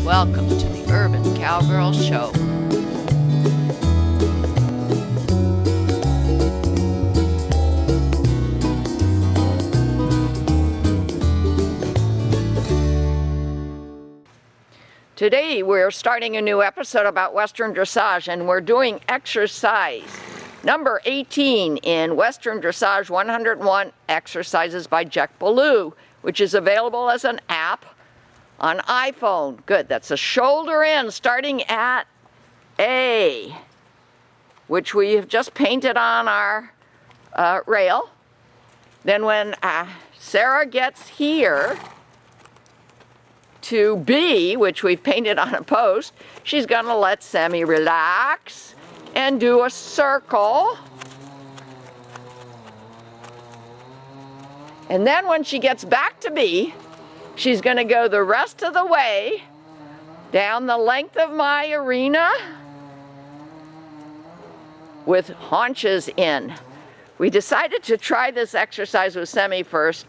Welcome to the Urban Cowgirl Show. Today we're starting a new episode about Western Dressage, and we're doing exercise number 18 in Western Dressage 101 Exercises by Jack Ballou, which is available as an app on iPhone. Good, that's a shoulder in starting at A, which we have just painted on our rail. Then when Sarah gets here to B, which we've painted on a post, she's gonna let Sammy relax and do a circle. And then when she gets back to B, she's gonna go the rest of the way down the length of my arena with haunches in. We decided to try this exercise with Sammy first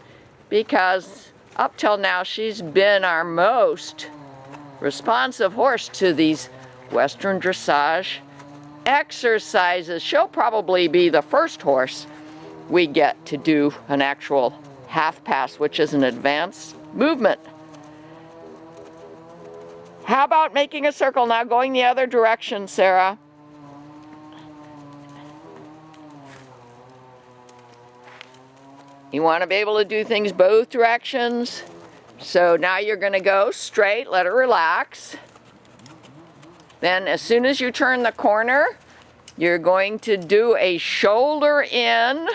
because up till now she's been our most responsive horse to these Western Dressage exercises. She'll probably be the first horse we get to do an actual half pass, which is an advanced movement. How about making a circle now, going the other direction, Sarah? You want to be able to do things both directions. So now you're going to go straight, let her relax. Then as soon as you turn the corner, you're going to do a shoulder in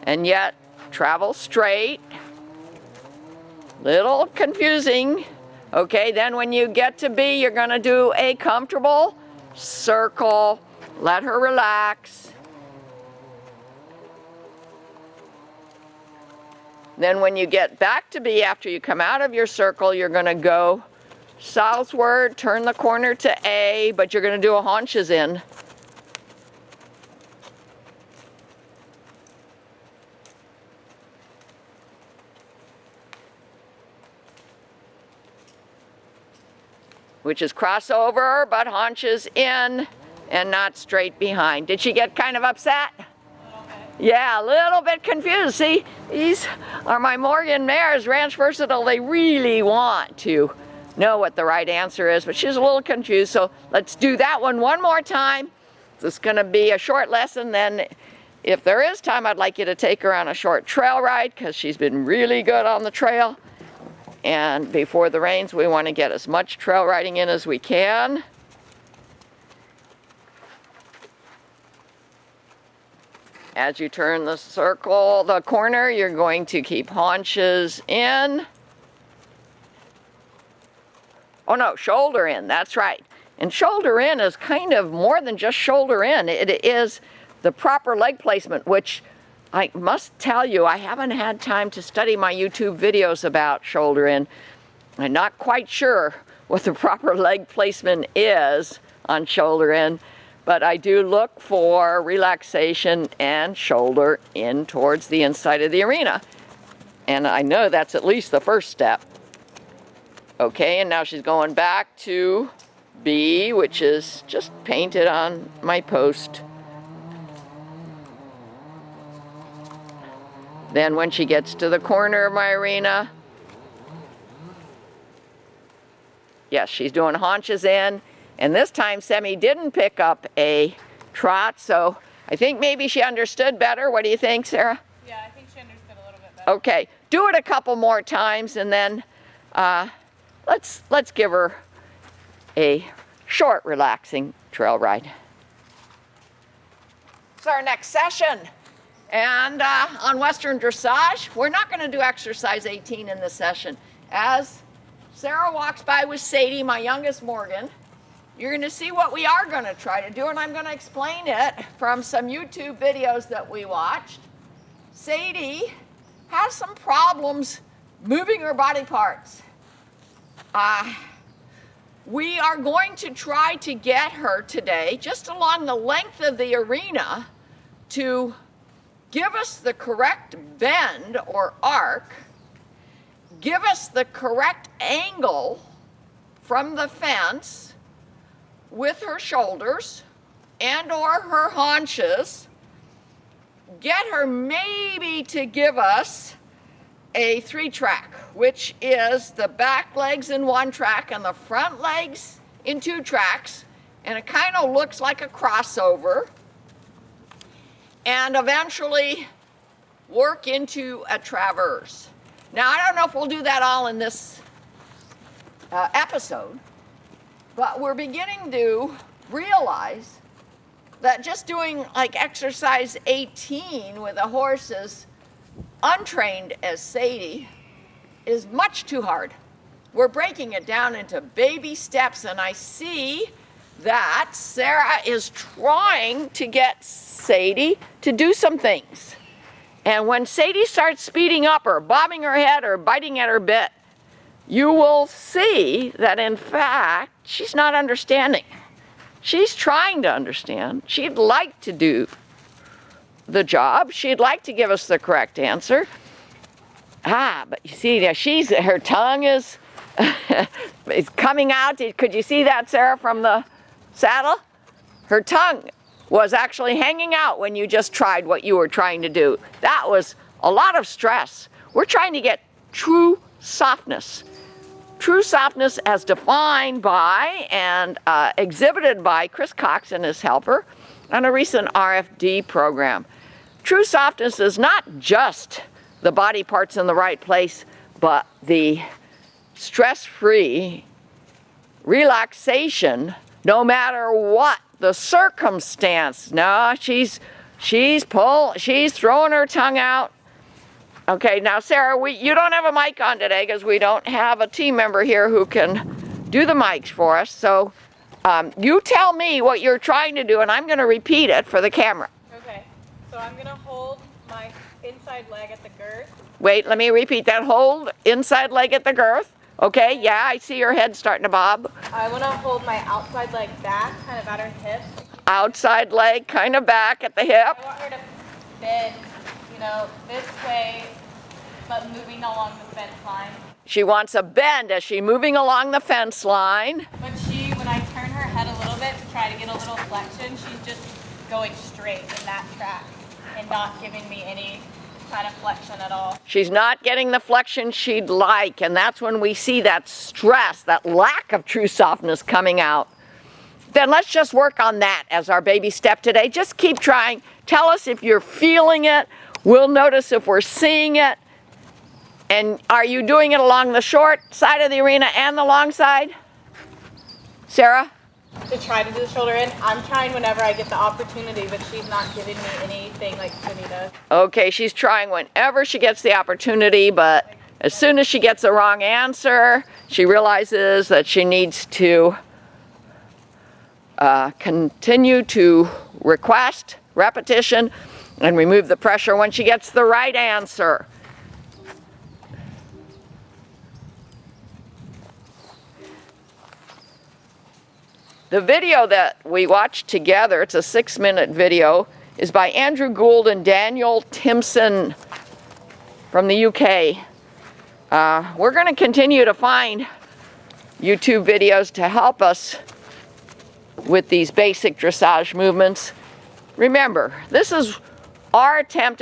and yet travel straight. Little confusing. Okay, then when you get to B, you're going to do a comfortable circle. Let her relax. Then when you get back to B after you come out of your circle, you're going to go southward, turn the corner to A, but you're going to do a haunches in. Which is crossover, but haunches in and not straight behind. Did she get kind of upset? Yeah, a little bit confused. See, these are my Morgan mares, Ranch Versatile. They really want to know what the right answer is, but she's a little confused. So let's do that one more time. This is gonna be a short lesson. Then if there is time, I'd like you to take her on a short trail ride because she's been really good on the trail. And before the rains, we want to get as much trail riding in as we can. As you turn the circle, the corner, you're going to keep haunches in. Oh no, shoulder in, that's right. And shoulder in is kind of more than just shoulder in. It is the proper leg placement, which I must tell you, I haven't had time to study my YouTube videos about shoulder in. I'm not quite sure what the proper leg placement is on shoulder in, but I do look for relaxation and shoulder in towards the inside of the arena. And I know that's at least the first step. Okay, and now she's going back to B, which is just painted on my post. Then when she gets to the corner of my arena, yes, she's doing haunches in. And this time, Semi didn't pick up a trot, so I think maybe she understood better. What do you think, Sarah? Yeah, I think she understood a little bit better. Okay, do it a couple more times, and then let's give her a short, relaxing trail ride. It's our next session. And on Western Dressage, we're not going to do exercise 18 in this session. As Sarah walks by with Sadie, my youngest Morgan, you're going to see what we are going to try to do, and I'm going to explain it from some YouTube videos that we watched. Sadie has some problems moving her body parts. We are going to try to get her today, just along the length of the arena, to give us the correct bend or arc, give us the correct angle from the fence with her shoulders and or her haunches. Get her maybe to give us a 3-track, which is the back legs in 1 track and the front legs in 2 tracks, and it kind of looks like a crossover, and eventually work into a traverse. Now, I don't know if we'll do that all in this episode, but we're beginning to realize that just doing like exercise 18 with a horse as untrained as Sadie is much too hard. We're breaking it down into baby steps, and I see that Sarah is trying to get Sadie to do some things. And when Sadie starts speeding up or bobbing her head or biting at her bit, you will see that in fact she's not understanding. She's trying to understand. She'd like to do the job. She'd like to give us the correct answer. But you see, her tongue is it's coming out. Could you see that, Sarah, from the saddle? Her tongue was actually hanging out when you just tried what you were trying to do. That was a lot of stress. We're trying to get true softness. True softness as defined by and exhibited by Chris Cox and his helper on a recent RFD program. True softness is not just the body parts in the right place, but the stress-free relaxation no matter what the circumstance. No, she's throwing her tongue out. Okay, now Sarah, you don't have a mic on today because we don't have a team member here who can do the mics for us. So you tell me what you're trying to do, and I'm going to repeat it for the camera. Okay, so I'm going to hold my inside leg at the girth. Wait, let me repeat that. Hold inside leg at the girth. Okay, yeah, I see your head starting to bob. I want to hold my outside leg back, kind of at her hips. Outside leg kind of back at the hip. I want her to bend, this way, but moving along the fence line. She wants a bend as she's moving along the fence line. But when I turn her head a little bit to try to get a little flexion, she's just going straight in that track and not giving me any kind of flexion at all. She's not getting the flexion she'd like, and that's when we see that stress, that lack of true softness coming out. Then let's just work on that as our baby step today. Just keep trying. Tell us if you're feeling it. We'll notice if we're seeing it. And are you doing it along the short side of the arena and the long side? Sarah? To try to do the shoulder in. I'm trying whenever I get the opportunity, but she's not giving me anything like Cindy does. Okay, she's trying whenever she gets the opportunity, but as soon as she gets the wrong answer, she realizes that she needs to continue to request repetition and remove the pressure when she gets the right answer. The video that we watched together, it's a 6-minute video, is by Andrew Gould and Daniel Timpson from the UK. We're going to continue to find YouTube videos to help us with these basic dressage movements. Remember, this is our attempt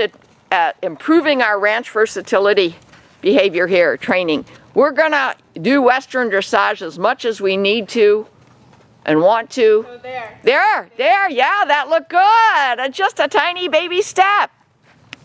at improving our ranch versatility behavior here, training. We're going to do Western dressage as much as we need to and want to. So there, yeah, that looked good. Just a tiny baby step.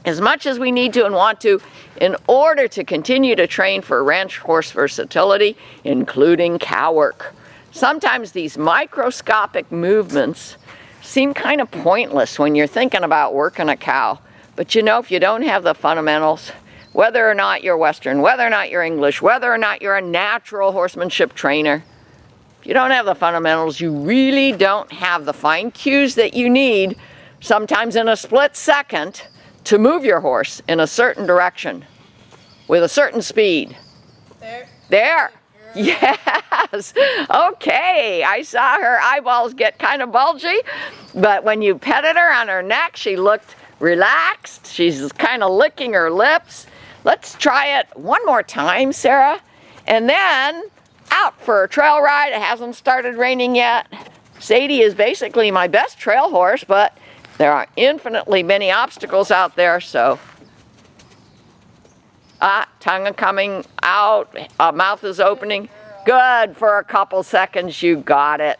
As much as we need to and want to in order to continue to train for ranch horse versatility, including cow work. Sometimes these microscopic movements seem kind of pointless when you're thinking about working a cow. But if you don't have the fundamentals, whether or not you're Western, whether or not you're English, whether or not you're a natural horsemanship trainer, if you don't have the fundamentals, you really don't have the fine cues that you need, sometimes in a split second, to move your horse in a certain direction with a certain speed. There. Yes. Okay. I saw her eyeballs get kind of bulgy, but when you petted her on her neck, she looked relaxed. She's kind of licking her lips. let's try it one more time, Sarah, and then out for a trail ride. It hasn't started raining yet. Sadie is basically my best trail horse, but there are infinitely many obstacles out there, so. Tongue coming out, mouth is opening. Good, for a couple seconds, you got it.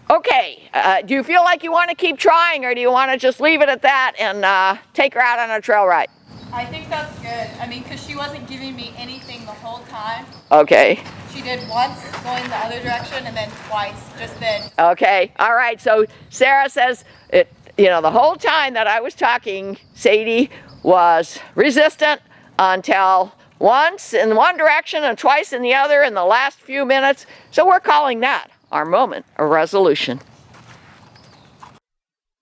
Okay, do you feel like you want to keep trying, or do you want to just leave it at that and take her out on a trail ride? I think that's good. I mean, because she wasn't giving me anything the whole time. Okay. She did once going the other direction and then twice just then. Okay, all right, so Sarah says, the whole time that I was talking, Sadie was resistant until once in one direction and twice in the other in the last few minutes. So we're calling that our moment of resolution.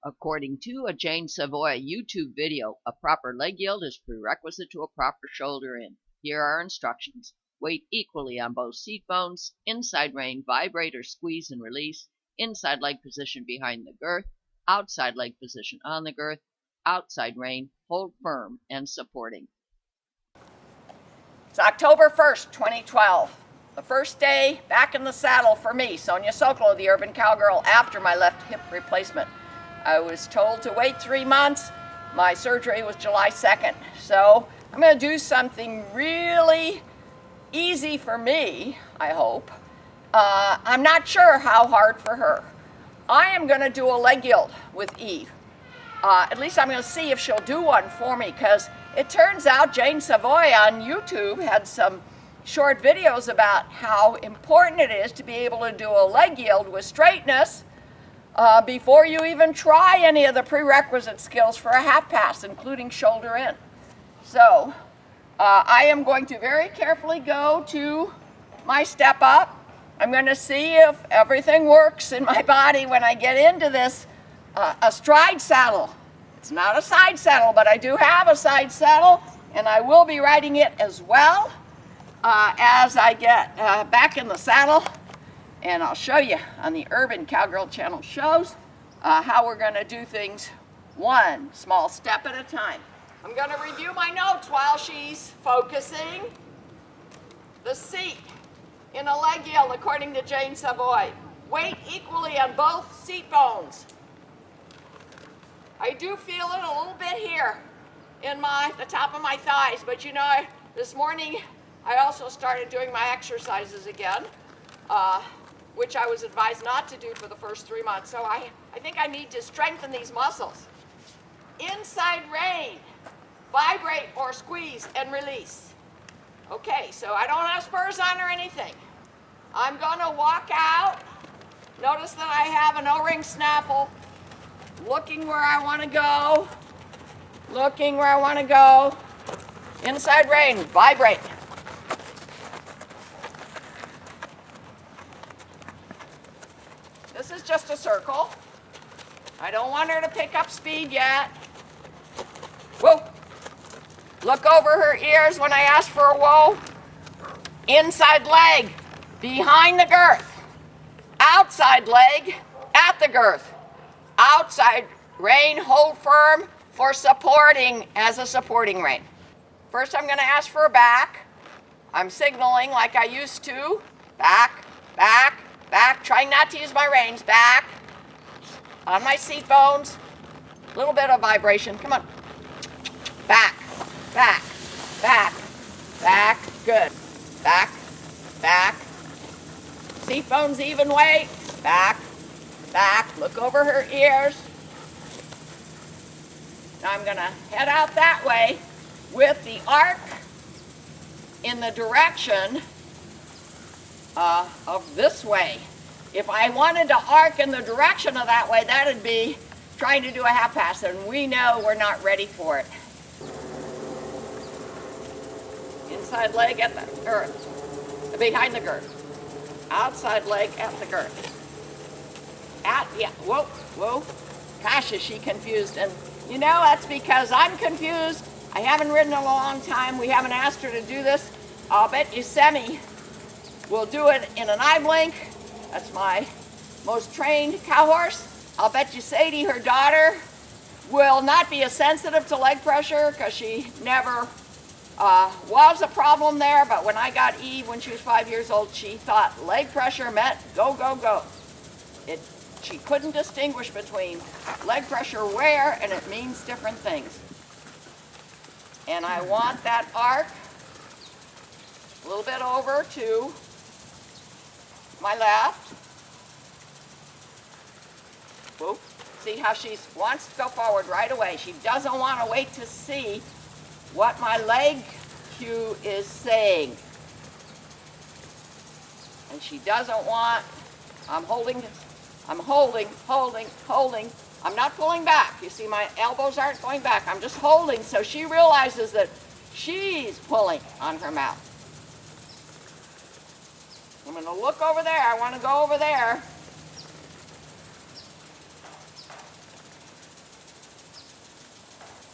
According to a Jane Savoy YouTube video, a proper leg yield is prerequisite to a proper shoulder in. Here are instructions. Weight equally on both seat bones, inside rein, vibrate or squeeze and release, inside leg position behind the girth, outside leg position on the girth, outside rein, hold firm and supporting. It's October 1st, 2012. The first day back in the saddle for me, Sonya Sokolow, the urban cowgirl, after my left hip replacement. I was told to wait 3 months. My surgery was July 2nd. So I'm going to do something really easy for me, I hope. I'm not sure how hard for her. I am going to do a leg yield with Eve. At least I'm going to see if she'll do one for me, because it turns out Jane Savoy on YouTube had some short videos about how important it is to be able to do a leg yield with straightness before you even try any of the prerequisite skills for a half pass, including shoulder in. So I am going to very carefully go to my step up. I'm going to see if everything works in my body when I get into this a stride saddle. It's not a side saddle, but I do have a side saddle, and I will be riding it as well as I get back in the saddle. And I'll show you on the Urban Cowgirl Channel shows how we're going to do things one small step at a time. I'm going to review my notes while she's focusing. The seat in a leg yield, according to Jane Savoy. Weight equally on both seat bones. I do feel it a little bit here in the top of my thighs, but this morning I also started doing my exercises again, which I was advised not to do for the first 3 months. So I think I need to strengthen these muscles. Inside rein, vibrate or squeeze and release. Okay, so I don't have spurs on or anything. I'm gonna walk out. Notice that I have an O-ring snaffle. Looking where I want to go. Looking where I want to go. Inside rein, vibrate. This is just a circle. I don't want her to pick up speed yet. Whoa. Look over her ears when I ask for a whoa. Inside leg, behind the girth. Outside leg, at the girth. Outside rein, hold firm for supporting as a supporting rein. First I'm going to ask for a back. I'm signaling like I used to. Back, back, back. Trying not to use my reins. Back. On my seat bones. A little bit of vibration. Come on. Back, back, back, back. Good. Back, back. Seat bones even weight. Back. Back, look over her ears. Now I'm going to head out that way with the arc in the direction of this way. If I wanted to arc in the direction of that way, that would be trying to do a half pass, and we know we're not ready for it. Inside leg at the girth, behind the girth. Outside leg at the girth. Whoa. Gosh, is she confused? And that's because I'm confused. I haven't ridden in a long time. We haven't asked her to do this. I'll bet you Semi will do it in an eye blink. That's my most trained cow horse. I'll bet you Sadie, her daughter, will not be as sensitive to leg pressure because she never was a problem there, but when I got Eve when she was 5 years old, she thought leg pressure meant go, go, go. She couldn't distinguish between leg pressure where, and it means different things. And I want that arc a little bit over to my left. Whoop. See how she wants to go forward right away. She doesn't want to wait to see what my leg cue is saying. And she doesn't want, I'm holding, holding. I'm not pulling back. You see, my elbows aren't going back. I'm just holding so she realizes that she's pulling on her mouth. I'm going to look over there. I want to go over there.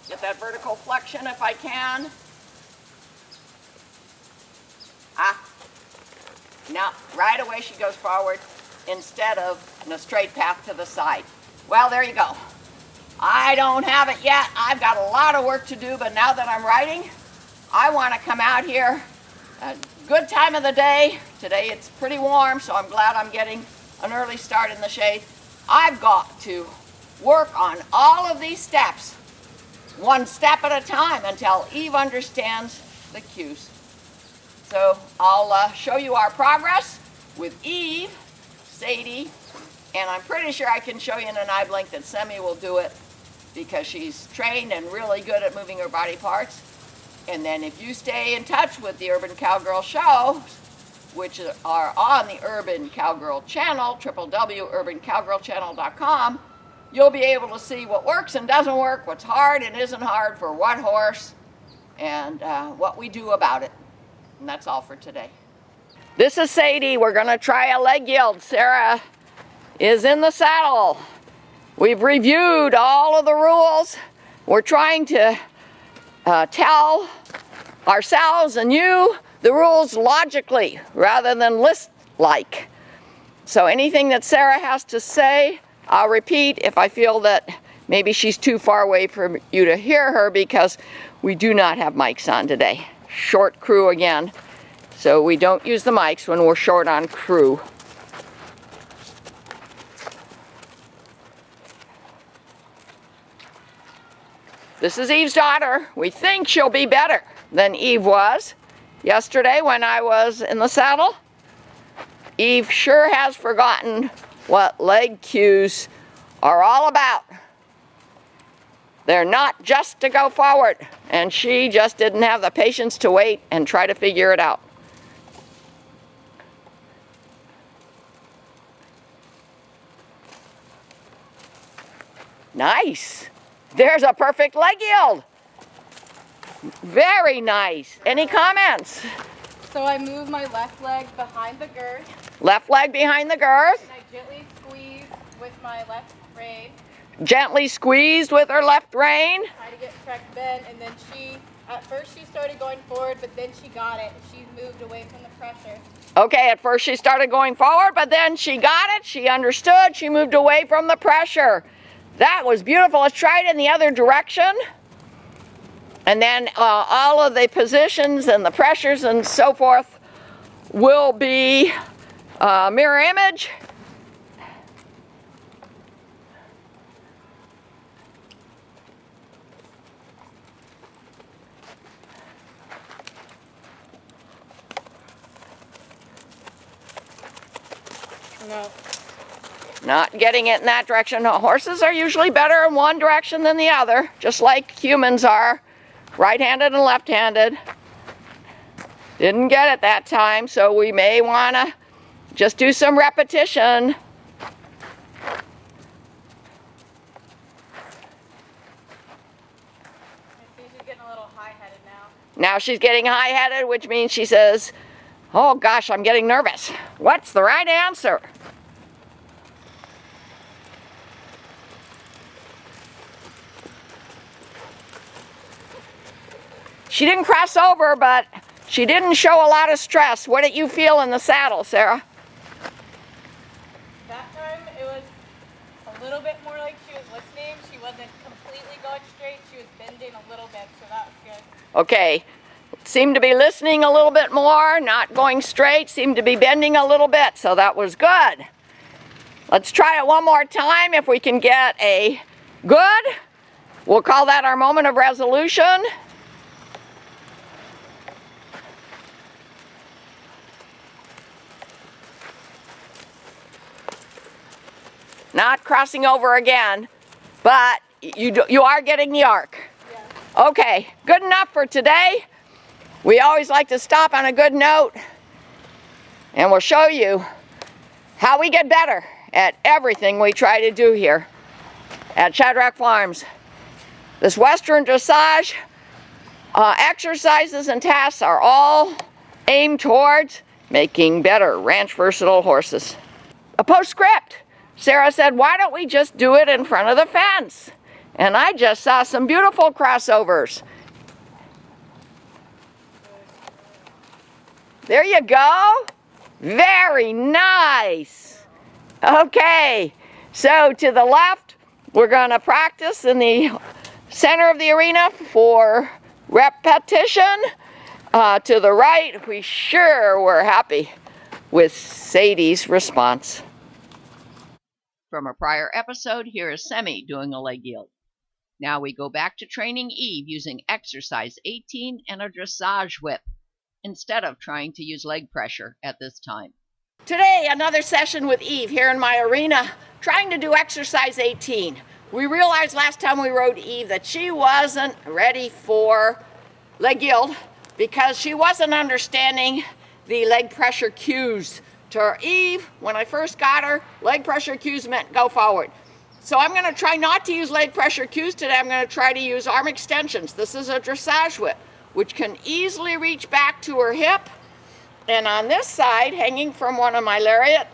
Get that vertical flexion if I can. Now, right away she goes forward instead of in a straight path to the side. Well, there you go. I don't have it yet. I've got a lot of work to do, but now that I'm riding, I want to come out here. A good time of the day. Today it's pretty warm, so I'm glad I'm getting an early start in the shade. I've got to work on all of these steps, one step at a time, until Eve understands the cues. So I'll show you our progress with Eve, Sadie, and I'm pretty sure I can show you in an eye blink that Semi will do it because she's trained and really good at moving her body parts. And then if you stay in touch with the Urban Cowgirl shows, which are on the Urban Cowgirl channel, www.urbancowgirlchannel.com, you'll be able to see what works and doesn't work, what's hard and isn't hard for what horse, and what we do about it. And that's all for today. This is Sadie. We're going to try a leg yield. Sarah is in the saddle. We've reviewed all of the rules. We're trying to tell ourselves and you the rules logically rather than list-like. So anything that Sarah has to say, I'll repeat if I feel that maybe she's too far away for you to hear her, because we do not have mics on today. Short crew again, so we don't use the mics when we're short on crew. This is Eve's daughter. We think she'll be better than Eve was yesterday when I was in the saddle. Eve sure has forgotten what leg cues are all about. They're not just to go forward, and she just didn't have the patience to wait and try to figure it out. Nice. There's a perfect leg yield. Very nice. Any comments? So I move my left leg behind the girth. Left leg behind the girth. And I gently squeeze with my left rein. Gently squeezed with her left rein. Try to get correct bend, and then at first she started going forward, but then she got it. She moved away from the pressure. Okay, at first she started going forward, but then she got it, she understood, she moved away from the pressure. That was beautiful. Let's try it in the other direction. And then all of the positions and the pressures and so forth will be mirror image. No. Not getting it in that direction. Horses are usually better in one direction than the other, just like humans are, right-handed and left-handed. Didn't get it that time, so we may want to just do some repetition. I see she's getting a little high-headed now. Now she's getting high-headed, which means she says, "Oh gosh, I'm getting nervous." What's the right answer? She didn't cross over, but she didn't show a lot of stress. What did you feel in the saddle, Sarah? That time it was a little bit more like she was listening. She wasn't completely going straight. She was bending a little bit, so that was good. Okay, Seemed to be listening a little bit more, not going straight, seemed to be bending a little bit, so that was good. Let's try it one more time. If we can get a good, we'll call that our moment of resolution. Not crossing over again, but you are getting the arc. Yeah. Okay, good enough for today. We always like to stop on a good note, and we'll show you how we get better at everything we try to do here at Shadrach Farms. This Western dressage exercises and tasks are all aimed towards making better ranch versatile horses. A postscript. Sarah said, why don't we just do it in front of the fence? And I just saw some beautiful crossovers. There you go. Very nice. Okay, so to the left, we're going to practice in the center of the arena for repetition. To the right, we sure were happy with Sadie's response. From a prior episode, here is Semi doing a leg yield. Now we go back to training Eve using exercise 18 and a dressage whip, instead of trying to use leg pressure at this time. Today, another session with Eve here in my arena, trying to do exercise 18. We realized last time we rode Eve that she wasn't ready for leg yield because she wasn't understanding the leg pressure cues. To her Eve, when I first got her, leg pressure cues meant go forward. So I'm going to try not to use leg pressure cues today. I'm going to try to use arm extensions. This is a dressage whip, which can easily reach back to her hip. And on this side, hanging from one of my lariat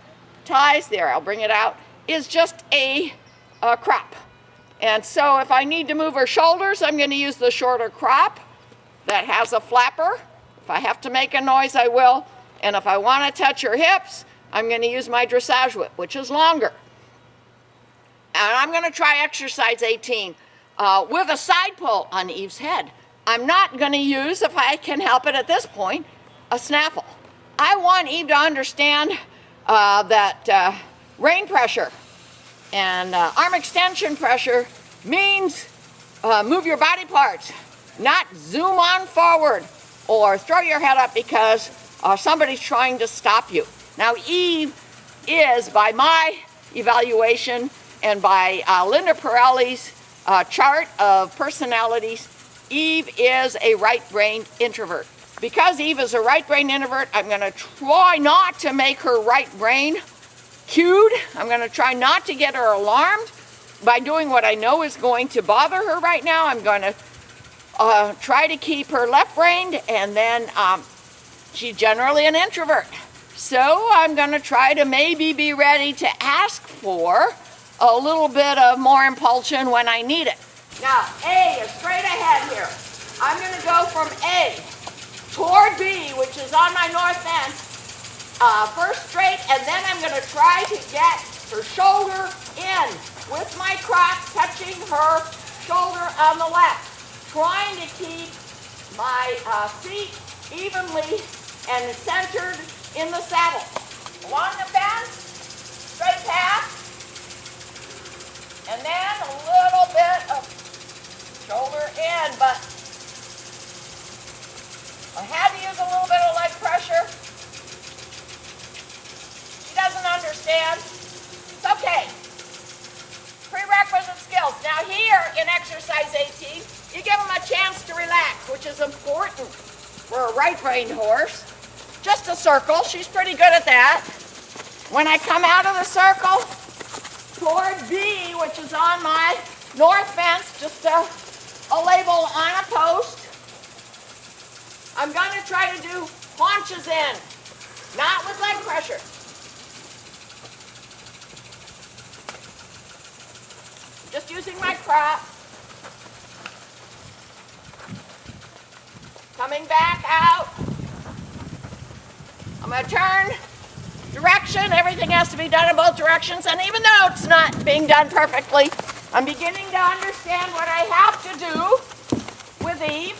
ties, there, I'll bring it out, is just a crop. And so if I need to move her shoulders, I'm going to use the shorter crop that has a flapper. If I have to make a noise, I will. And if I want to touch her hips, I'm going to use my dressage whip, which is longer. And I'm going to try exercise 18 with a side pull on Eve's head. I'm not going to use, if I can help it at this point, a snaffle. I want Eve to understand that rein pressure and arm extension pressure means move your body parts, not zoom on forward or throw your head up because somebody's trying to stop you. Now Eve is, by my evaluation and by Linda Pirelli's chart of personalities, Eve is a right-brained introvert. Because Eve is a right-brained introvert, I'm going to try not to make her right brain cued. I'm going to try not to get her alarmed by doing what I know is going to bother her right now. I'm going to try to keep her left-brained, and then she's generally an introvert. So I'm going to try to maybe be ready to ask for a little bit of more impulsion when I need it. Now, A is straight ahead here. I'm going to go from A toward B, which is on my north fence, first straight, and then I'm going to try to get her shoulder in with my crop touching her shoulder on the left, trying to keep my feet evenly and centered in the saddle. Along the fence, straight path, and then a little bit of shoulder in, but I had to use a little bit of leg pressure. She doesn't understand. It's okay. Prerequisite skills. Now here in exercise 18, you give them a chance to relax, which is important for a right-brained horse. Just a circle. She's pretty good at that. When I come out of the circle toward B, which is on my north fence, just a label on a post, I'm going to try to do haunches in, not with leg pressure. Just using my crop. Coming back out. I'm going to turn direction. Everything has to be done in both directions. And even though it's not being done perfectly, I'm beginning to understand what I have to do with Eve.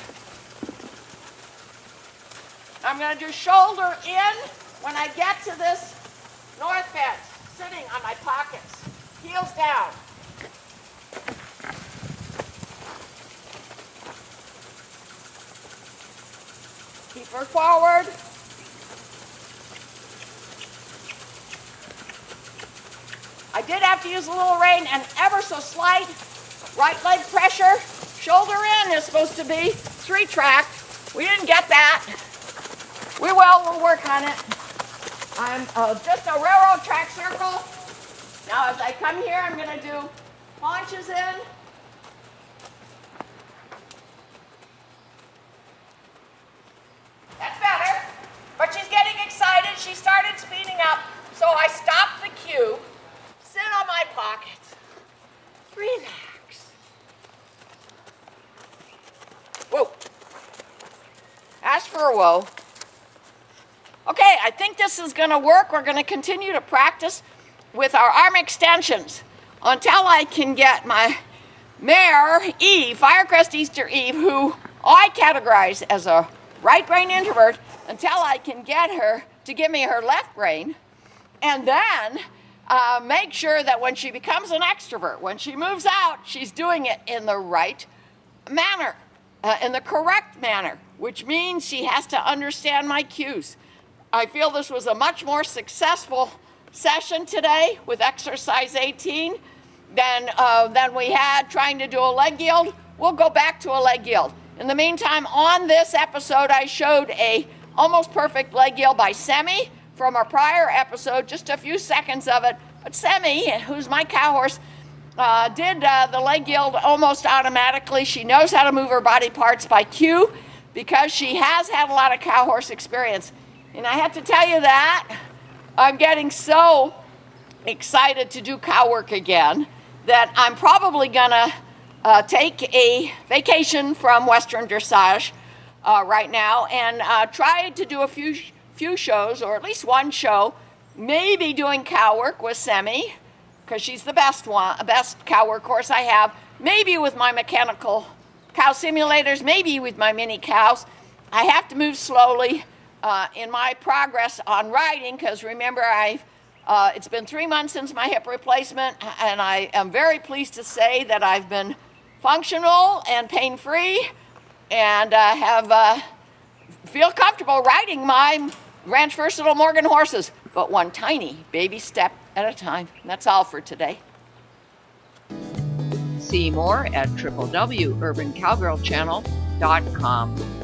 I'm going to do shoulder in when I get to this north fence, sitting on my pockets, heels down. Keep her forward. I did have to use a little rein and ever so slight right leg pressure. Shoulder in is supposed to be 3-track. We didn't get that. We will, we'll work on it. I'm just a railroad track circle. Now as I come here, I'm gonna do haunches in. That's better, but she's getting excited. She started speeding up, so I stopped the cue. Sit on my pockets. Relax. Whoa. Ask for a whoa. Okay, I think this is going to work. We're going to continue to practice with our arm extensions until I can get my mare, Eve, Firecrest Easter Eve, who I categorize as a right brain introvert, until I can get her to give me her left brain, and then make sure that when she becomes an extrovert, when she moves out, she's doing it in the right manner, in the correct manner, which means she has to understand my cues. I feel this was a much more successful session today with exercise 18 than we had trying to do a leg yield. We'll go back to a leg yield. In the meantime, on this episode, I showed a almost perfect leg yield by Semi from our prior episode, just a few seconds of it. But Semi, who's my cow horse, did the leg yield almost automatically. She knows how to move her body parts by cue because she has had a lot of cow horse experience. And I have to tell you that I'm getting so excited to do cow work again that I'm probably gonna take a vacation from Western dressage right now and try to do a few shows, or at least one show, maybe doing cow work with Semi, because she's the best cow work horse I have, maybe with my mechanical cow simulators, maybe with my mini cows. I have to move slowly in my progress on riding, because remember, it's been 3 months since my hip replacement, and I am very pleased to say that I've been functional and pain-free, and feel comfortable riding my Ranch Versatile Morgan horses, but one tiny baby step at a time. That's all for today. See more at www.urbancowgirlchannel.com.